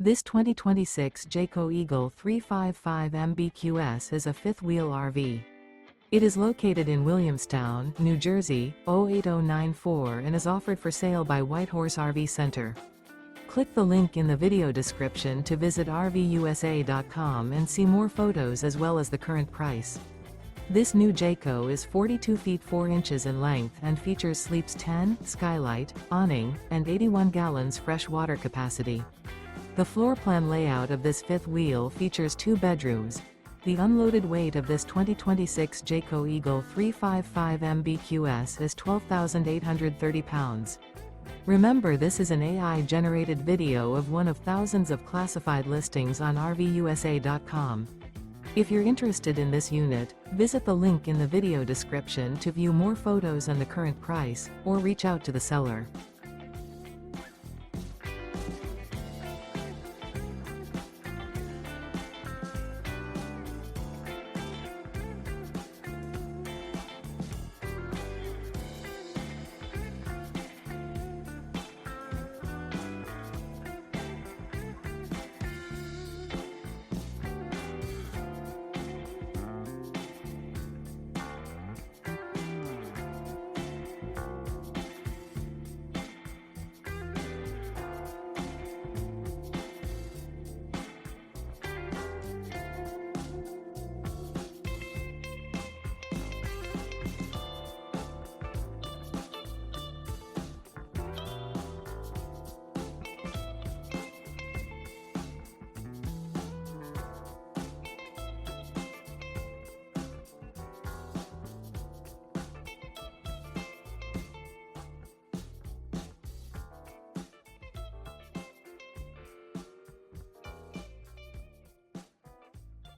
This 2026 Jayco Eagle 355 MBQS is a fifth-wheel RV. It is located in Williamstown, New Jersey, 08094 and is offered for sale by Whitehorse RV Center. Click the link in the video description to visit RVUSA.com and see more photos as well as the current price. This new Jayco is 42 feet 4 inches in length and features sleeps 10, Skylight, Awning, and 81 gallons fresh water capacity. The floor plan layout of this fifth wheel features 2 bedrooms. The unloaded weight of this 2026 Jayco Eagle 355 MBQS is 12,830 pounds. Remember, this is an AI-generated video of one of thousands of classified listings on RVUSA.com. If you're interested in this unit, visit the link in the video description to view more photos and the current price, or reach out to the seller.